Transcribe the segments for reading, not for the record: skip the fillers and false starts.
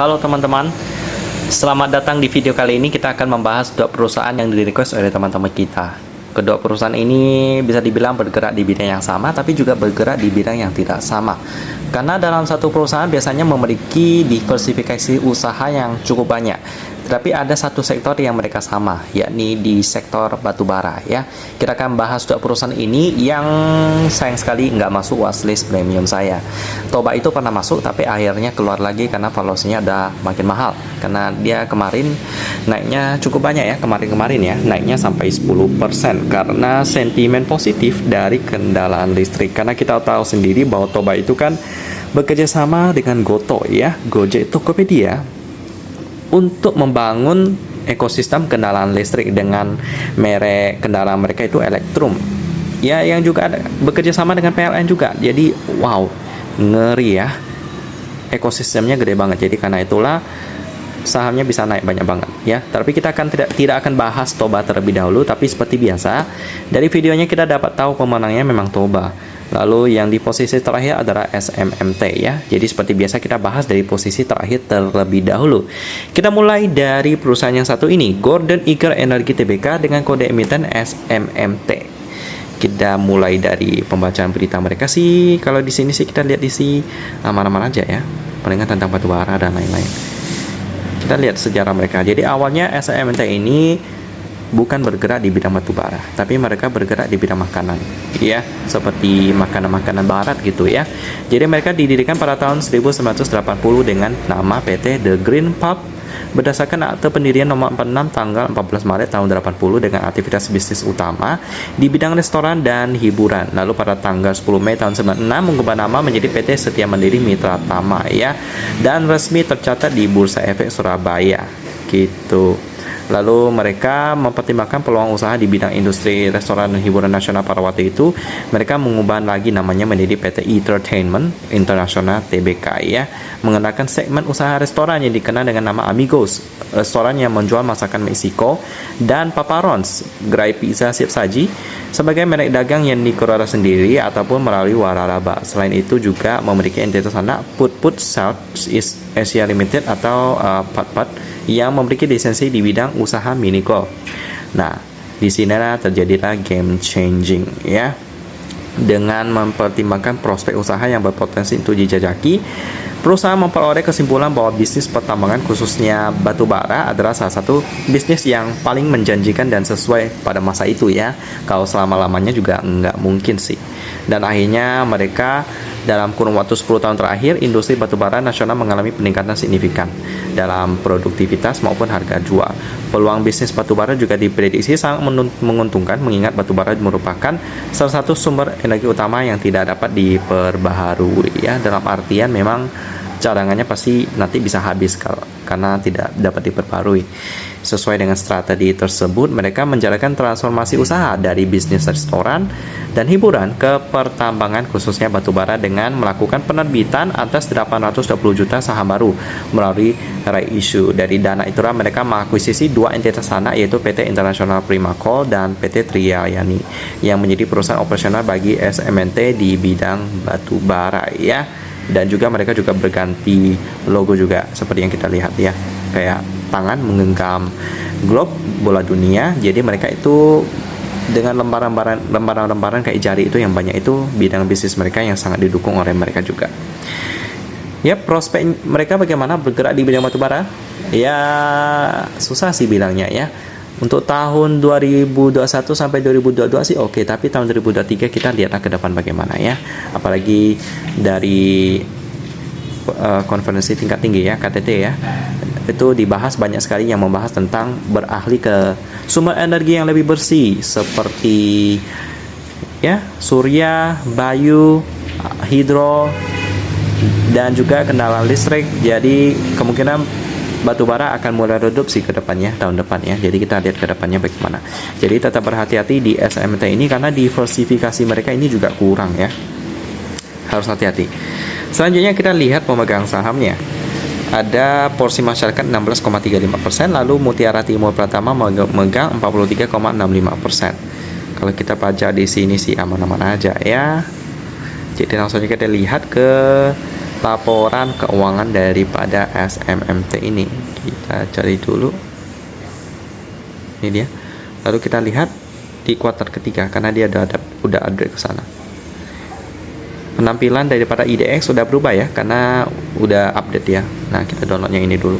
Halo teman-teman, selamat datang di video kali ini. Kita akan membahas dua perusahaan yang di-request oleh teman-teman kita. Kedua perusahaan ini bisa dibilang bergerak di bidang yang sama, tapi juga bergerak di bidang yang tidak sama. Karena dalam satu perusahaan biasanya memiliki diversifikasi usaha yang cukup banyak. Tapi ada satu sektor yang mereka sama, yakni di sektor batubara ya. Kita akan bahas dua perusahaan ini yang sayang sekali nggak masuk watchlist premium saya. Toba itu pernah masuk tapi akhirnya keluar lagi karena valuasinya udah makin mahal. Karena dia kemarin naiknya cukup banyak ya, kemarin ya, naiknya sampai 10% karena sentimen positif dari kendaraan listrik. Karena kita tahu sendiri bahwa Toba itu kan bekerja sama dengan Goto ya, Gojek Tokopedia, untuk membangun ekosistem kendaraan listrik dengan merek kendaraan mereka itu Elektrum ya, yang juga bekerja sama dengan PLN juga. Jadi wow, ngeri ya, ekosistemnya gede banget. Jadi karena itulah sahamnya bisa naik banyak banget ya. Tapi kita akan tidak akan bahas Toba terlebih dahulu, tapi seperti biasa dari videonya kita dapat tahu pemenangnya memang Toba. Lalu yang di posisi terakhir adalah SMMT ya. Jadi seperti biasa kita bahas dari posisi terakhir terlebih dahulu. Kita mulai dari perusahaan yang satu ini, Golden Eagle Energy Tbk dengan kode emiten SMMT. Kita mulai dari pembacaan berita mereka sih. Kalau di sini sih kita lihat di sini aman-aman aja ya. Palingan tentang batubara dan lain-lain. Kita lihat sejarah mereka. Jadi awalnya SMMT ini bukan bergerak di bidang batubara, tapi mereka bergerak di bidang makanan ya, seperti makanan-makanan barat gitu ya. Jadi mereka didirikan pada tahun 1980 dengan nama PT The Green Pulp berdasarkan akte pendirian nomor 46 tanggal 14 Maret tahun 80 dengan aktivitas bisnis utama di bidang restoran dan hiburan. Lalu pada tanggal 10 Mei tahun 96 mengubah nama menjadi PT Setia Mandiri Mitra Tama ya, dan resmi tercatat di Bursa Efek Surabaya gitu. Lalu mereka mempertimbangkan peluang usaha di bidang industri restoran dan hiburan nasional pada waktu itu. Mereka mengubah lagi namanya menjadi PT Entertainment International Tbk ya, mengenakan segmen usaha restoran yang dikenal dengan nama Amigos, restoran yang menjual masakan Meksiko, dan Paparons, gerai pizza siap saji, sebagai merek dagang yang dikelola sendiri ataupun melalui waralaba. Selain itu juga memiliki entitas anak Put Southeast Asia Limited atau PAT yang memiliki lisensi di bidang usaha mini golf. Nah, di sinilah terjadilah game changing ya. Dengan mempertimbangkan prospek usaha yang berpotensi untuk dijajaki, perusahaan memperoleh kesimpulan bahwa bisnis pertambangan khususnya batubara adalah salah satu bisnis yang paling menjanjikan dan sesuai pada masa itu ya. Kalau selama-lamanya juga nggak mungkin sih. Dan akhirnya mereka dalam kurun waktu 10 tahun terakhir, industri batubara nasional mengalami peningkatan signifikan dalam produktivitas maupun harga jual. Peluang bisnis batubara juga diprediksi sangat menguntungkan, mengingat batubara merupakan salah satu sumber energi utama yang tidak dapat diperbaharui ya. Dalam artian memang cadangannya pasti nanti bisa habis karena tidak dapat diperbarui. Sesuai dengan strategi tersebut, mereka menjalankan transformasi usaha dari bisnis restoran dan hiburan ke pertambangan khususnya batubara dengan melakukan penerbitan atas 820 juta saham baru melalui right issue. Dari dana itulah mereka mengakuisisi dua entitas anak, yaitu PT International Primacoal dan PT Triyayani yang menjadi perusahaan operasional bagi SMNT di bidang batubara ya. Dan juga mereka juga berganti logo juga seperti yang kita lihat ya, kayak tangan menggenggam globe bola dunia. Jadi mereka itu dengan lembaran kayak jari itu yang banyak, itu bidang bisnis mereka yang sangat didukung oleh mereka juga. Ya, prospek mereka bagaimana bergerak di bidang batubara? Ya susah sih bilangnya ya. Untuk tahun 2021 sampai 2022 sih oke, tapi tahun 2023 kita lihatlah ke depan bagaimana ya. Apalagi dari konferensi tingkat tinggi ya, KTT ya, itu dibahas banyak sekali yang membahas tentang beralih ke sumber energi yang lebih bersih seperti ya surya, bayu, hidro, dan juga kendaraan listrik. Jadi kemungkinan batubara akan mulai redup sih ke depannya, tahun depan ya. Jadi kita lihat ke depannya bagaimana. Jadi tetap berhati-hati di SMT ini karena diversifikasi mereka ini juga kurang ya. Harus hati-hati. Selanjutnya kita lihat pemegang sahamnya. Ada porsi masyarakat 16,35%, lalu Mutiara Timur Pratama memegang 43,65%. Kalau kita baca di sini sih aman-aman aja ya. Jadi langsung kita lihat ke laporan keuangan daripada SMMT ini. Kita cari dulu. Ini dia. Lalu kita lihat di kuartal ketiga karena dia udah update ke sana. Penampilan daripada IDX sudah berubah ya karena udah update ya. Nah, kita download yang ini dulu.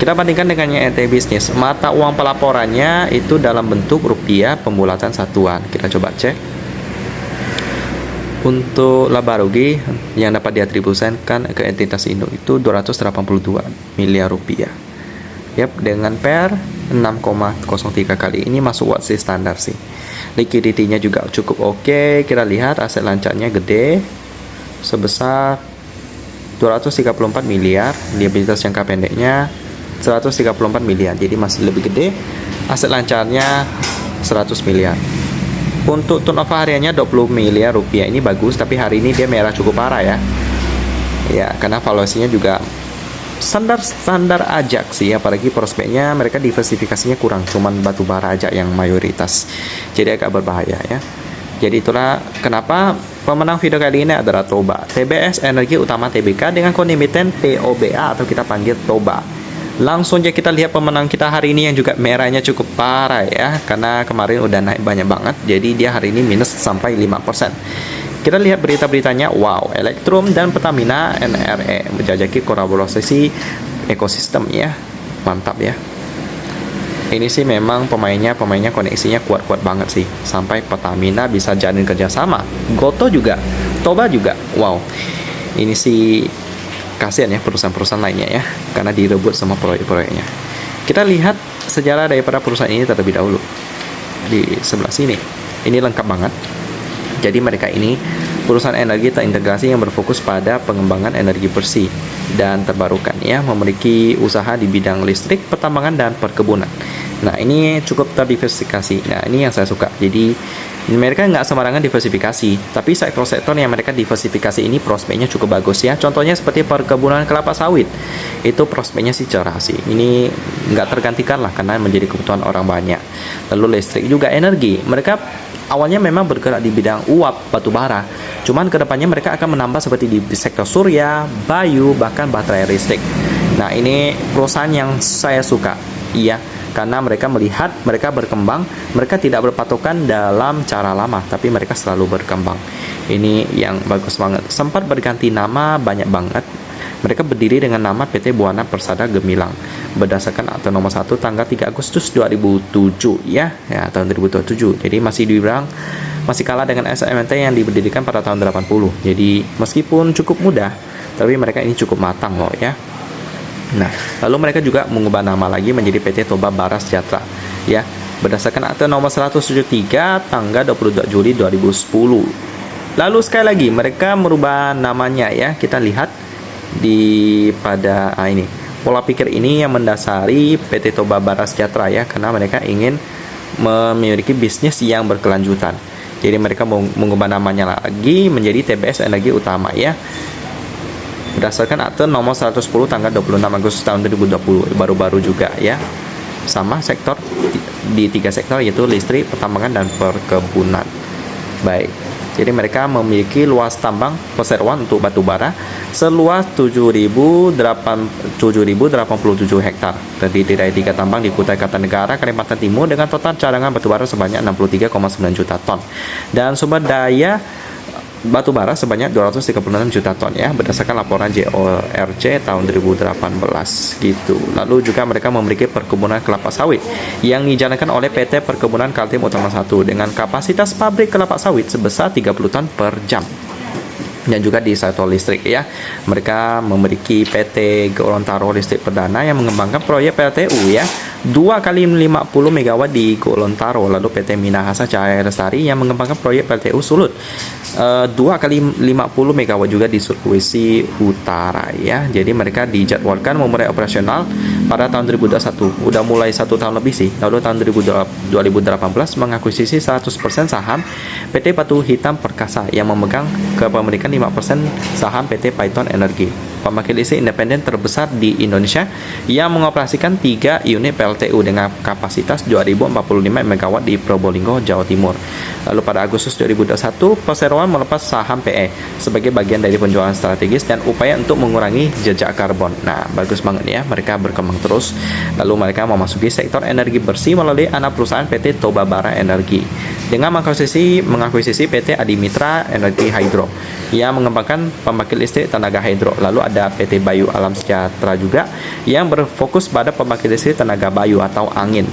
Kita bandingkan dengan yang ET Business. Mata uang pelaporannya itu dalam bentuk rupiah pembulatan satuan. Kita coba cek. Untuk laba rugi yang dapat diatribusikan ke entitas induk itu 282 miliar rupiah. Yap, dengan PER 6,03 kali. Ini masuk watt standar sih. Liquidity-nya juga cukup oke. Kita lihat aset lancarnya gede sebesar 234 miliar. Liabilitas jangka pendeknya 134 miliar. Jadi masih lebih gede. Aset lancarnya 100 miliar. Untuk turnover hariannya 20 miliar rupiah. Ini bagus, tapi hari ini dia merah cukup parah ya. Ya, karena valuasinya juga standar aja sih, apalagi prospeknya mereka diversifikasinya kurang, cuman batu bara aja yang mayoritas. Jadi agak berbahaya ya. Jadi itulah kenapa pemenang video kali ini adalah Toba. TBS Energi Utama Tbk dengan kode emiten TOBA atau kita panggil Toba. Langsung aja kita lihat pemenang kita hari ini yang juga merahnya cukup parah ya, karena kemarin udah naik banyak banget, jadi dia hari ini minus sampai 5%. Kita lihat berita-beritanya. Wow, Elektrum dan Pertamina NRE menjajaki kolaborasi ekosistem ya. Mantap ya. Ini sih memang pemainnya koneksinya kuat-kuat banget sih. Sampai Pertamina bisa jalin kerjasama. Goto juga, Toba juga. Wow. Ini sih kasihan ya perusahaan-perusahaan lainnya ya, karena direbut sama proyek-proyeknya. Kita lihat sejarah daripada perusahaan ini terlebih dahulu. Di sebelah sini. Ini lengkap banget. Jadi mereka ini perusahaan energi terintegrasi yang berfokus pada pengembangan energi bersih dan terbarukan ya, memiliki usaha di bidang listrik, pertambangan dan perkebunan. Nah, ini cukup terdiversifikasi. Nah, ini yang saya suka. Jadi mereka nggak sembarangan diversifikasi, tapi sektor-sektor yang mereka diversifikasi ini prospeknya cukup bagus ya. Contohnya seperti perkebunan kelapa sawit, itu prospeknya sih cerah sih. Ini nggak tergantikan lah karena menjadi kebutuhan orang banyak. Lalu listrik juga energi. Mereka awalnya memang bergerak di bidang uap batu bara, cuman kedepannya mereka akan menambah seperti di sektor surya, bayu, bahkan baterai listrik. Nah, ini perusahaan yang saya suka, iya, karena mereka melihat mereka berkembang, mereka tidak berpatokan dalam cara lama, tapi mereka selalu berkembang. Ini yang bagus banget. Sempat berganti nama banyak banget. Mereka berdiri dengan nama PT Buana Persada Gemilang berdasarkan akte nomor 1 tanggal 3 Agustus 2007 ya tahun 2007. Jadi masih dibilang masih kalah dengan SMNT yang didirikan pada tahun 80. Jadi meskipun cukup mudah, tapi mereka ini cukup matang loh ya. Nah, lalu mereka juga mengubah nama lagi menjadi PT Toba Bara Sejahtera ya, berdasarkan akte nomor 173 tanggal 22 Juli 2010. Lalu sekali lagi mereka merubah namanya ya. Kita lihat di pada ini pola pikir ini yang mendasari PT Toba Bara Sejahtera ya, karena mereka ingin memiliki bisnis yang berkelanjutan. Jadi mereka mengubah namanya lagi menjadi TBS Energi Utama ya, berdasarkan akte nomor 110 tanggal 26 Agustus tahun 2020. Baru-baru juga ya, sama sektor di 3 sektor yaitu listrik, pertambangan dan perkebunan. Baik, jadi mereka memiliki luas tambang perseroan untuk batu bara seluas 7.087 hektar. Terdiri dari 3 tambang di Kutai Kartanegara, Kalimantan Timur dengan total cadangan batu bara sebanyak 63,9 juta ton dan sumber daya batu bara sebanyak 236 juta ton ya, berdasarkan laporan JORC tahun 2018 gitu. Lalu juga mereka memiliki perkebunan kelapa sawit yang dijalankan oleh PT Perkebunan Kaltim Utama 1 dengan kapasitas pabrik kelapa sawit sebesar 30 ton per jam. Dan juga di sektor listrik ya, mereka memiliki PT Gorontalo Listrik Perdana yang mengembangkan proyek PLTU ya, 2 kali 50 MW di Gorontalo. Lalu PT Minahasa Cahaya Lestari yang mengembangkan proyek PLTU Sulut, 2 kali 50 MW juga di Sulawesi Utara ya. Jadi mereka dijadwalkan memulai operasional pada tahun 2021. Udah mulai 1 tahun lebih sih. Lalu tahun 2018 mengakuisisi 100% saham PT Batu Hitam Perkasa yang memegang kepemilikan 5% saham PT Python Energi. pembangkit listrik independen terbesar di Indonesia yang mengoperasikan 3 unit PLTU dengan kapasitas 2045 MW di Probolinggo, Jawa Timur. Lalu pada Agustus 2021, Perseroan melepas saham PE sebagai bagian dari penjualan strategis dan upaya untuk mengurangi jejak karbon. Nah, bagus banget ya, mereka berkembang terus. Lalu mereka memasuki sektor energi bersih melalui anak perusahaan PT Toba Bara Energi dengan mengakuisisi PT Adimitra Energi Hydro yang mengembangkan pembangkit listrik tenaga hidro. Lalu ada PT Bayu Alam Sejahtera juga yang berfokus pada pembangkit listrik tenaga bayu atau angin.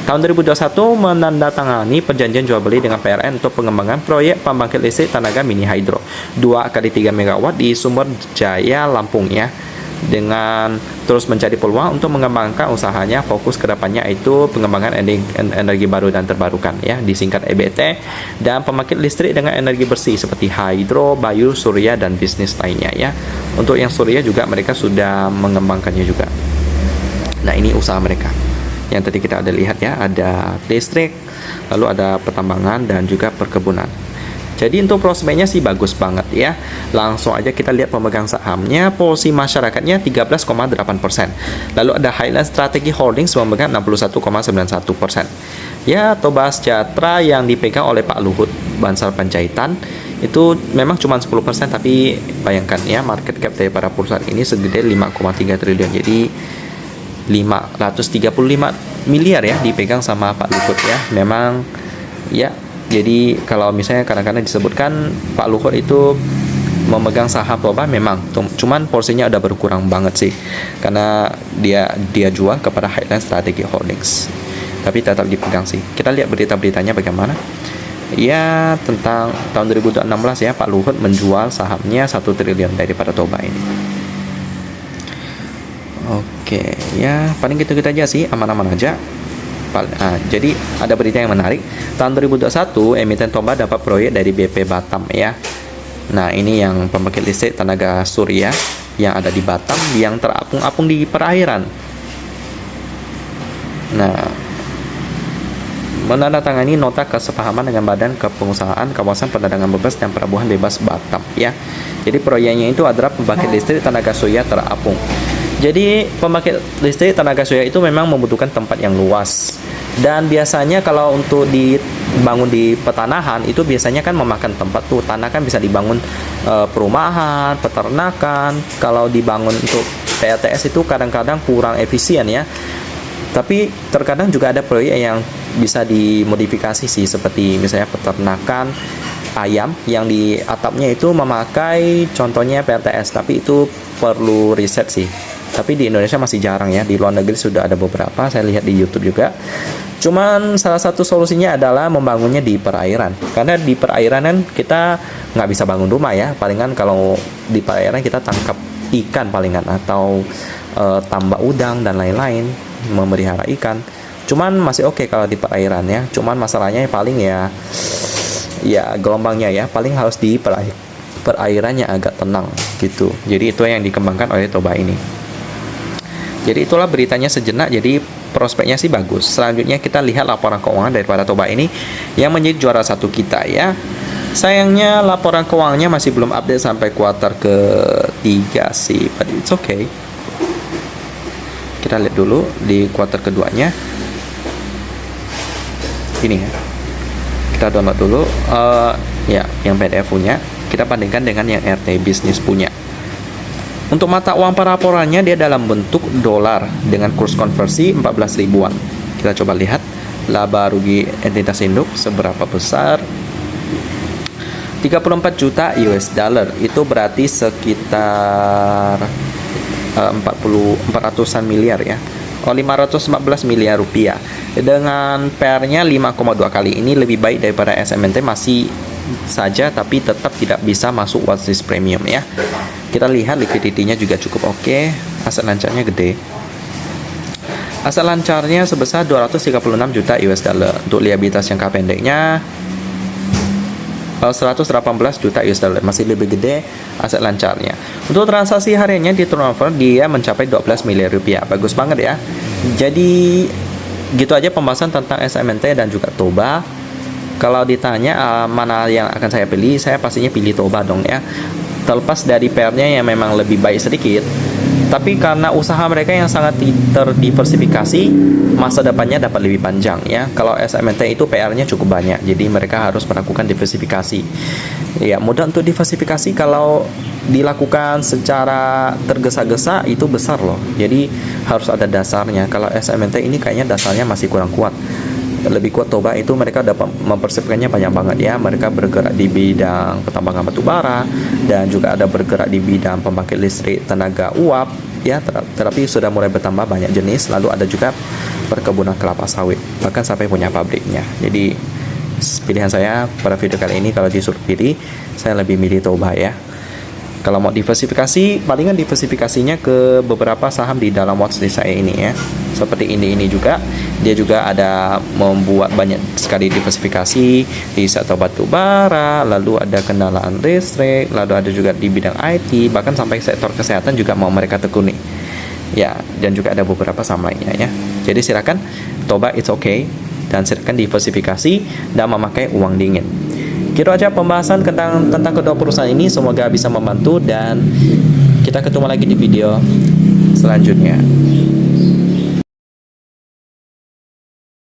Tahun 2021 menandatangani perjanjian jual beli dengan PLN untuk pengembangan proyek pembangkit listrik tenaga mini hidro 2x3 MW di Sumber Jaya, Lampung ya. Dengan terus mencari peluang untuk mengembangkan usahanya, fokus kedepannya itu pengembangan energi baru dan terbarukan ya, disingkat EBT, dan pembangkit listrik dengan energi bersih seperti hidro, bayu, surya, dan bisnis lainnya ya. Untuk yang surya juga mereka sudah mengembangkannya juga. Nah, ini usaha mereka yang tadi kita ada lihat ya, ada listrik, lalu ada pertambangan dan juga perkebunan. Jadi untuk prospeknya sih bagus banget ya. Langsung aja kita lihat pemegang sahamnya, porsi masyarakatnya 13,8%. Lalu ada Highland Strategy Holdings memegang 61,91%. Ya, Toba Sejahtera yang dipegang oleh Pak Luhut Bansar Panjaitan itu memang cuma 10%, tapi bayangkan ya, market cap daripada perusahaan ini segede 5,3 triliun. Jadi 535 miliar ya dipegang sama Pak Luhut ya. Memang ya, jadi kalau misalnya kadang-kadang disebutkan Pak Luhut itu memegang saham Toba, memang cuman porsinya udah berkurang banget sih, karena dia jual kepada Highland Strategy Holdings, tapi tetap dipegang sih. Kita lihat berita-beritanya bagaimana ya, tentang tahun 2016 ya, Pak Luhut menjual sahamnya 1 triliun daripada Toba ini. Oke ya, paling gitu-gitu aja sih, aman-aman aja. Jadi ada berita yang menarik. Tahun 2021 emiten Toba dapat proyek dari BP Batam ya. Nah, ini yang pembangkit listrik tenaga surya yang ada di Batam yang terapung-apung di perairan. Nah, menandatangani nota kesepahaman dengan Badan Kepengusahaan Kawasan Perdagangan Bebas dan Pelabuhan Bebas Batam ya. Jadi proyeknya itu adalah pembangkit listrik tenaga surya terapung. Jadi pembangkit listrik tenaga surya itu memang membutuhkan tempat yang luas, dan biasanya kalau untuk dibangun di petanahan itu biasanya kan memakan tempat tuh. Tanah kan bisa dibangun perumahan, peternakan. Kalau dibangun untuk PLTS itu kadang-kadang kurang efisien ya. Tapi terkadang juga ada proyek yang bisa dimodifikasi sih, seperti misalnya peternakan ayam yang di atapnya itu memakai contohnya PLTS, tapi itu perlu riset sih. Tapi di Indonesia masih jarang ya, di luar negeri sudah ada beberapa, saya lihat di YouTube juga. Cuman salah satu solusinya adalah membangunnya di perairan, karena di perairan kan kita nggak bisa bangun rumah ya, palingan kalau di perairan kita tangkap ikan palingan, atau tambak udang dan lain-lain, memelihara ikan. Cuman masih oke kalau di perairan ya, cuman masalahnya paling ya gelombangnya ya, paling harus di perairannya agak tenang gitu. Jadi itu yang dikembangkan oleh Toba ini. Jadi itulah beritanya sejenak. Jadi prospeknya sih bagus. Selanjutnya kita lihat laporan keuangan daripada Toba ini yang menjadi juara satu kita ya. Sayangnya laporan keuangannya masih belum update sampai kuartal ketiga sih, but it's okay. Kita lihat dulu di kuartal keduanya. Ini ya. Kita download dulu ya yang PDF punya. Kita bandingkan dengan yang RT Business punya. Untuk mata uang pelaporannya dia dalam bentuk dolar dengan kurs konversi 14 ribuan. Kita coba lihat laba rugi entitas induk seberapa besar. 34 juta US dollar, itu berarti sekitar 400-an miliar ya. 514 miliar rupiah. Dengan PR-nya 5,2 kali, ini lebih baik daripada SMNT masih saja, tapi tetap tidak bisa masuk watchlist premium ya. Kita lihat liquidity-nya juga cukup oke. Aset lancarnya gede. Aset lancarnya sebesar 236 juta US dollar. Untuk liabilitas jangka pendeknya 118 juta US dollar, masih lebih gede aset lancarnya. Untuk transaksi hariannya di turnover dia mencapai 12 miliar rupiah. Bagus banget ya. Jadi gitu aja pembahasan tentang SMNT dan juga Toba. Kalau ditanya mana yang akan saya pilih, saya pastinya pilih Toba dong ya. terlepas dari PR-nya yang memang lebih baik sedikit, tapi karena usaha mereka yang sangat terdiversifikasi, masa depannya dapat lebih panjang ya. Kalau SMNT itu PR-nya cukup banyak, jadi mereka harus melakukan diversifikasi. Ya, mudah untuk diversifikasi kalau dilakukan secara tergesa-gesa itu besar loh. Jadi harus ada dasarnya. Kalau SMNT ini kayaknya dasarnya masih kurang kuat. Lebih kuat Toba itu mereka dapat mempersiapkannya banyak banget ya. Mereka bergerak di bidang pertambangan batu bara dan juga ada bergerak di bidang pembangkit listrik tenaga uap ya, tetapi sudah mulai bertambah banyak jenis. Lalu ada juga perkebunan kelapa sawit, bahkan sampai punya pabriknya. Jadi pilihan saya pada video kali ini, kalau disuruh pilih, saya lebih milih Toba ya. Kalau mau diversifikasi, palingan diversifikasinya ke beberapa saham di dalam watchlist saya ini ya. Seperti ini juga, dia juga ada membuat banyak sekali diversifikasi di sektor batu bara, lalu ada kendaraan listrik, lalu ada juga di bidang IT, bahkan sampai sektor kesehatan juga mau mereka tekuni. Ya, dan juga ada beberapa saham lainnya ya. Jadi silakan Toba, it's okay, dan silakan diversifikasi dan memakai uang dingin. Gitu aja pembahasan tentang kedua perusahaan ini, semoga bisa membantu dan kita ketemu lagi di video selanjutnya.